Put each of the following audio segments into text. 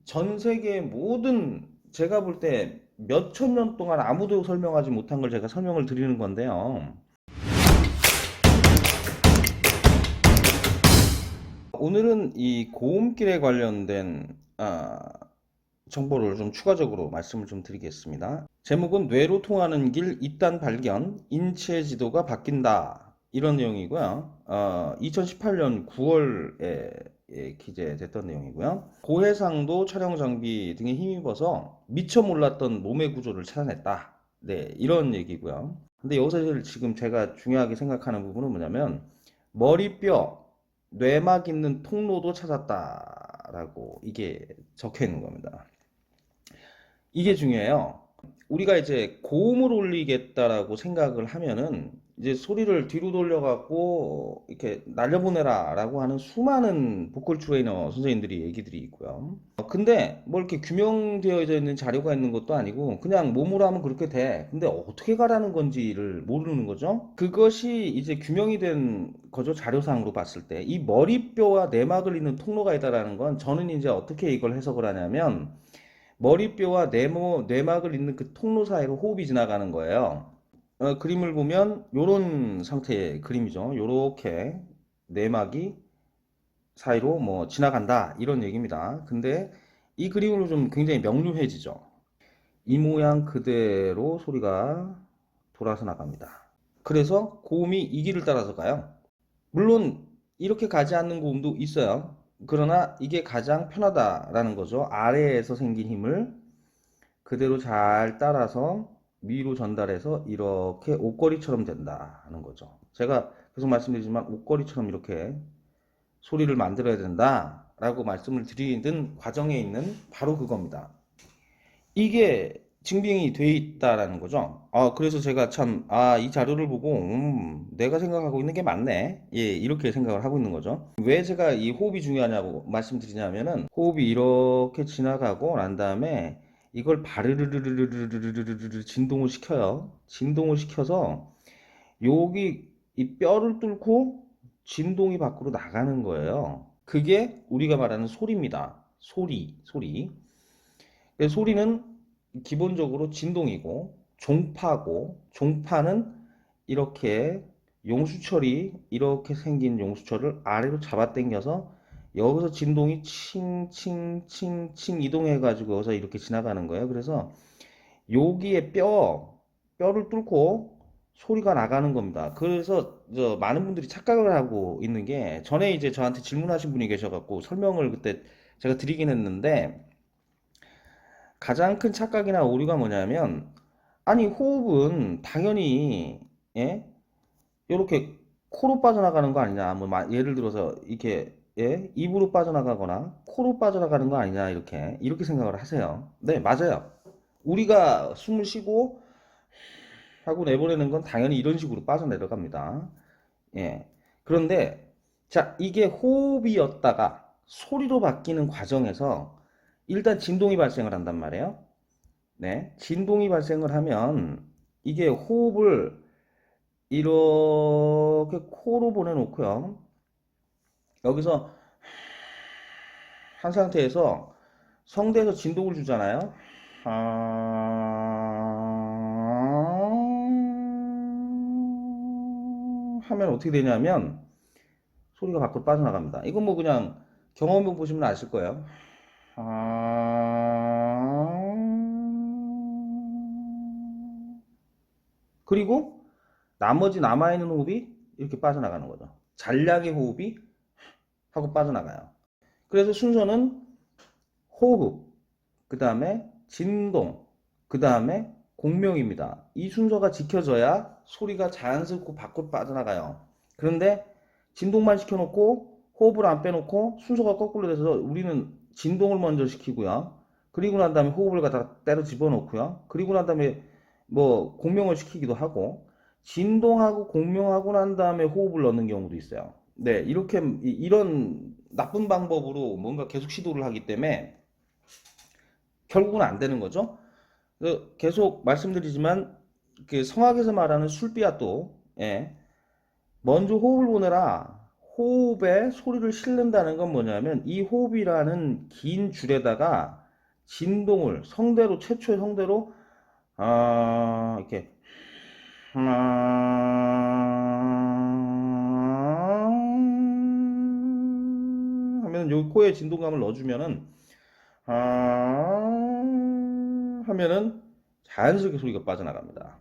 전 세계 모든 제가 볼 때 몇천 년 동안 아무도 설명하지 못한 걸 제가 설명을 드리는 건데요. 오늘은 이 고음길에 관련된 정보를 좀 추가적으로 말씀을 좀 드리겠습니다. 제목은 뇌로 통하는 길 이단 발견, 인체 지도가 바뀐다. 이런 내용이고요. 2018년 9월에 기재됐던 내용이고요. 고해상도 촬영 장비 등에 힘입어서 미처 몰랐던 몸의 구조를 찾아냈다. 네, 이런 얘기고요. 근데 여기서 지금 제가 중요하게 생각하는 부분은 뭐냐면 머리뼈, 뇌막 있는 통로도 찾았다라고 이게 적혀 있는 겁니다. 이게 중요해요. 우리가 이제 고음을 올리겠다라고 생각을 하면은 이제 소리를 뒤로 돌려갖고 이렇게 날려보내라 라고 하는 수많은 보컬 트레이너 선생님들이 얘기들이 있고요. 근데 뭐 이렇게 규명되어 있는 자료가 있는 것도 아니고 그냥 몸으로 하면 그렇게 돼. 근데 어떻게 가라는 건지를 모르는 거죠. 그것이 이제 규명이 된 거죠. 자료상으로 봤을 때. 이 머리뼈와 내막을 잇는 통로가 있다라는 건 저는 이제 어떻게 이걸 해석을 하냐면 머리뼈와 뇌막을 잇는 그 통로 사이로 호흡이 지나가는 거예요. 그림을 보면 요런 상태의 그림이죠. 요렇게 내막이 사이로 뭐 지나간다 이런 얘기입니다. 근데 이 그림으로 좀 굉장히 명료해지죠. 이 모양 그대로 소리가 돌아서 나갑니다. 그래서 고음이 이 길을 따라서 가요. 물론 이렇게 가지 않는 고음도 있어요. 그러나 이게 가장 편하다라는 거죠. 아래에서 생긴 힘을 그대로 잘 따라서 위로 전달해서 이렇게 옷걸이처럼 된다는 거죠. 제가 계속 말씀드리지만 옷걸이처럼 이렇게 소리를 만들어야 된다라고 말씀을 드리는 과정에 있는 바로 그겁니다. 이게 증빙이 돼 있다라는 거죠. 그래서 제가 참, 이 자료를 보고, 내가 생각하고 있는 게 맞네. 예, 이렇게 생각을 하고 있는 거죠. 왜 제가 이 호흡이 중요하냐고 말씀드리냐면은, 호흡이 이렇게 지나가고 난 다음에 이걸 바르르르르르르르르르 진동을 시켜요. 진동을 시켜서 여기 이 뼈를 뚫고 진동이 밖으로 나가는 거예요. 그게 우리가 말하는 소리입니다. 소리. 소리는 기본적으로 진동이고 종파고 종파는 이렇게 용수철이 이렇게 생긴 용수철을 아래로 잡아당겨서 여기서 진동이 칭칭칭칭 이동해 가지고 여기서 이렇게 지나가는 거예요. 그래서 여기에 뼈를 뚫고 소리가 나가는 겁니다. 그래서 많은 분들이 착각을 하고 있는 게 전에 이제 저한테 질문하신 분이 계셔갖고 설명을 그때 제가 드리긴 했는데 가장 큰 착각이나 오류가 뭐냐면 아니 호흡은 당연히 예? 이렇게 코로 빠져나가는 거 아니냐 뭐 예를 들어서 이렇게 예? 입으로 빠져나가거나 코로 빠져나가는 거 아니냐 이렇게 생각을 하세요. 네, 맞아요. 우리가 숨을 쉬고 하고 내보내는 건 당연히 이런 식으로 빠져내려갑니다. 예. 그런데 자, 이게 호흡이었다가 소리로 바뀌는 과정에서 일단 진동이 발생을 한단 말이에요. 네, 진동이 발생을 하면 이게 호흡을 이렇게 코로 보내놓고요. 여기서 한 상태에서 성대에서 진동을 주잖아요. 하면 어떻게 되냐면 소리가 밖으로 빠져나갑니다. 이건 뭐 그냥 경험해 보시면 아실 거예요. 그리고 나머지 남아있는 호흡이 이렇게 빠져나가는 거죠. 잔량의 호흡이 하고 빠져나가요. 그래서 순서는 호흡, 그 다음에 진동, 그 다음에 공명입니다. 이 순서가 지켜져야 소리가 자연스럽고 밖으로 빠져나가요. 그런데 진동만 시켜놓고 호흡을 안 빼놓고 순서가 거꾸로 돼서 우리는 진동을 먼저 시키고요. 그리고 난 다음에 호흡을 갖다가 때려 집어넣고요. 그리고 난 다음에 뭐 공명을 시키기도 하고 진동하고 공명하고 난 다음에 호흡을 넣는 경우도 있어요. 네, 이렇게 이런 나쁜 방법으로 뭔가 계속 시도를 하기 때문에 결국은 안 되는 거죠. 계속 말씀드리지만 그 성악에서 말하는 술비아또 예, 먼저 호흡을 보내라. 호흡에 소리를 실는다는 건 뭐냐면 이 호흡이라는 긴 줄에다가 진동을 성대로 최초의 성대로 이렇게 하면 요 코에 진동감을 넣어주면은 하면은 자연스럽게 소리가 빠져나갑니다.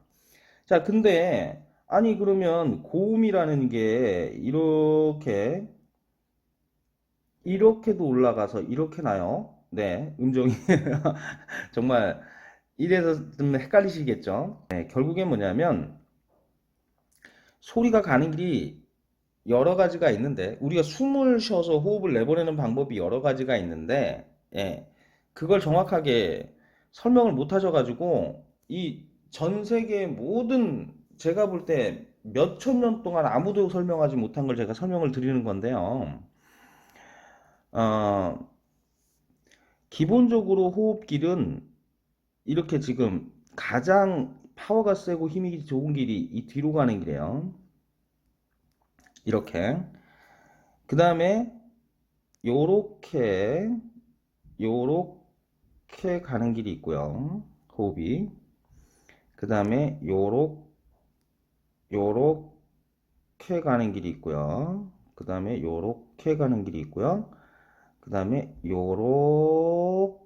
자, 근데 아니 그러면 고음이라는 게 이렇게도 올라가서 이렇게 나요. 네, 음정이 정말 이래서 좀 헷갈리시겠죠? 네, 결국엔 뭐냐면 소리가 가는 길이 여러 가지가 있는데 우리가 숨을 쉬어서 호흡을 내보내는 방법이 여러 가지가 있는데 예, 그걸 정확하게 설명을 못 하셔가지고 이 전 세계 모든 제가 볼 때 몇천 년 동안 아무도 설명하지 못한 걸 제가 설명을 드리는 건데요. 어, 기본적으로 호흡길은 이렇게 지금 가장 파워가 세고 힘이 좋은 길이 이 뒤로 가는 길이에요. 이렇게. 그 다음에 요렇게 요렇게 가는 길이 있고요. 호흡이. 그 다음에 요렇게 가는 길이 있고요. 그 다음에 요렇게 가는 길이 있고요. 그 다음에 요렇게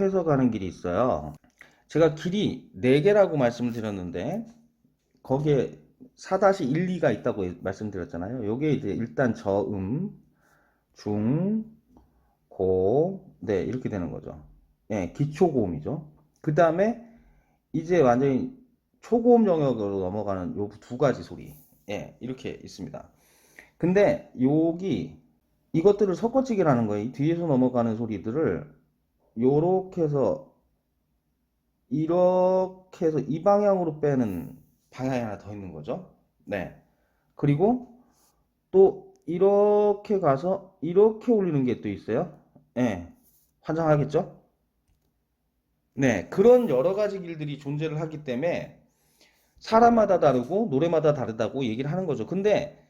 해서 가는 길이 있어요. 제가 길이 4개라고 말씀을 드렸는데 거기에 4-1, 2가 있다고 말씀드렸잖아요. 요게 이제 일단 저음, 중, 고, 네, 이렇게 되는 거죠. 예, 기초고음이죠. 그 다음에 이제 완전히 초고음 영역으로 넘어가는 요 두 가지 소리. 예, 이렇게 있습니다. 근데 여기 이것들을 섞어치기라는 거예요. 이 뒤에서 넘어가는 소리들을 요렇게 해서 이렇게 해서 이 방향으로 빼는 방향이 하나 더 있는 거죠. 네. 그리고 또 이렇게 가서 이렇게 올리는 게 또 있어요. 예. 환장하겠죠? 네. 그런 여러 가지 길들이 존재를 하기 때문에 사람마다 다르고 노래마다 다르다고 얘기를 하는 거죠. 근데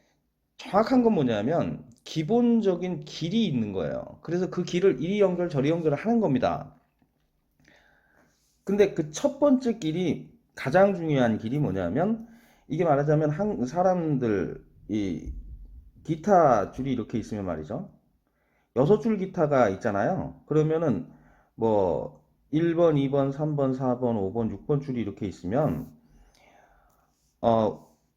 정확한 건 뭐냐면 기본적인 길이 있는 거예요. 그래서 그 길을 이리 연결 저리 연결을 하는 겁니다. 근데 그 첫 번째 길이 가장 중요한 길이 뭐냐면 이게 말하자면 사람들 이 기타 줄이 이렇게 있으면 말이죠. 6줄 기타가 있잖아요. 그러면은 뭐 1번, 2번, 3번, 4번, 5번, 6번 줄이 이렇게 있으면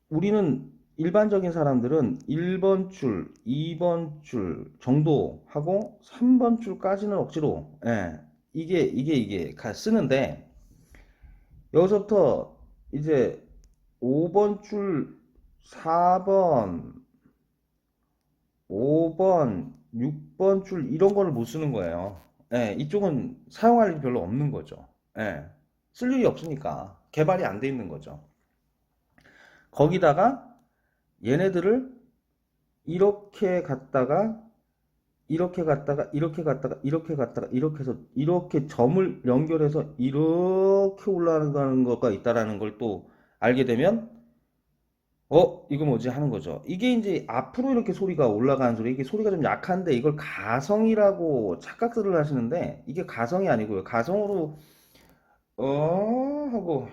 우리는 일반적인 사람들은 1번 줄, 2번 줄 정도 하고 3번 줄까지는 억지로 이게 쓰는데 여기서부터 이제 5번 줄, 4번, 5번, 6번 줄 이런 거를 못 쓰는 거예요. 이쪽은 사용할 일이 별로 없는 거죠. 쓸 일이 없으니까 개발이 안 돼 있는 거죠. 거기다가 얘네들을 이렇게 갔다가 이렇게 갔다가 이렇게 갔다가 이렇게 갔다가 이렇게 해서 이렇게 점을 연결해서 이렇게 올라가는 거가 있다라는 걸 또 알게 되면 이거 뭐지 하는 거죠. 이게 이제 앞으로 이렇게 소리가 올라가는 소리, 이게 소리가 좀 약한데 이걸 가성이라고 착각들을 하시는데 이게 가성이 아니고요. 가성으로 하고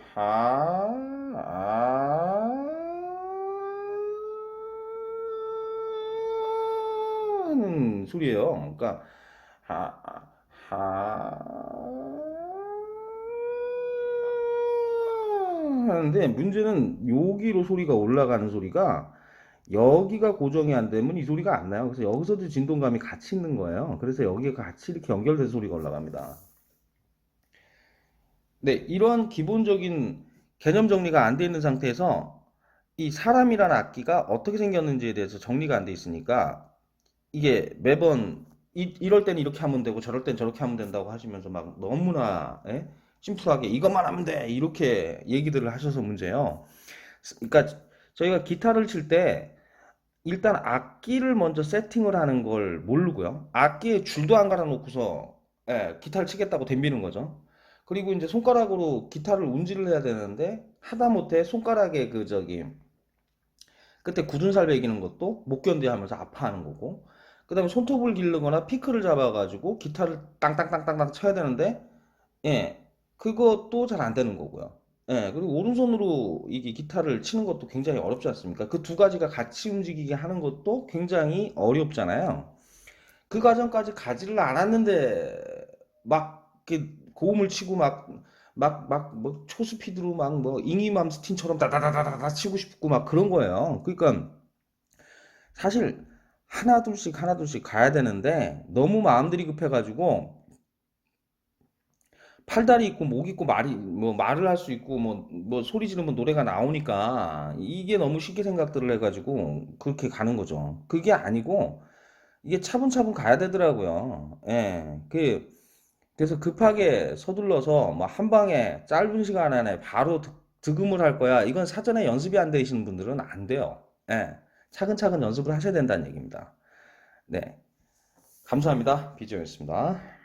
하는 소리예요. 그러니까 하, 하는데 문제는 여기로 소리가 올라가는 소리가 여기가 고정이 안 되면 이 소리가 안 나요. 그래서 여기서도 진동감이 같이 있는 거예요. 그래서 여기가 같이 이렇게 연결돼서 소리가 올라갑니다. 네, 이런 기본적인 개념 정리가 안 돼 있는 상태에서 이 사람이라는 악기가 어떻게 생겼는지에 대해서 정리가 안 돼 있으니까 이게 매번 이럴 땐 이렇게 하면 되고 저럴 땐 저렇게 하면 된다고 하시면서 막 너무나 심플하게 이것만 하면 돼 이렇게 얘기들을 하셔서 문제예요. 그러니까 저희가 기타를 칠 때 일단 악기를 먼저 세팅을 하는 걸 모르고요. 악기에 줄도 안 갈아 놓고서 기타를 치겠다고 덤비는 거죠. 그리고 이제 손가락으로 기타를 운지를 해야 되는데 하다못해 손가락에 그때 굳은 살 베기는 것도 못 견뎌 하면서 아파하는 거고, 그 다음에 손톱을 기르거나 피크를 잡아가지고 기타를 땅땅땅땅땅 쳐야 되는데, 예, 그것도 잘 안 되는 거고요. 예, 그리고 오른손으로 이게 기타를 치는 것도 굉장히 어렵지 않습니까? 그 두 가지가 같이 움직이게 하는 것도 굉장히 어렵잖아요. 그 과정까지 가지를 않았는데 막 이렇게 고음을 치고 뭐 초스피드로 막 뭐 잉이맘스틴처럼 다다다다다 치고 싶고 막 그런 거예요. 그러니까 사실 하나 둘씩 가야 되는데 너무 마음들이 급해가지고 팔다리 있고 목 있고 말을 할 수 있고 뭐 소리 지르면 노래가 나오니까 이게 너무 쉽게 생각들을 해가지고 그렇게 가는 거죠. 그게 아니고 이게 차분차분 가야 되더라고요. 예. 그래서 급하게 서둘러서 뭐 한 방에 짧은 시간 안에 바로 득음을 할 거야. 이건 사전에 연습이 안 되시는 분들은 안 돼요. 예. 차근차근 연습을 하셔야 된다는 얘기입니다. 네. 감사합니다. 비디오였습니다.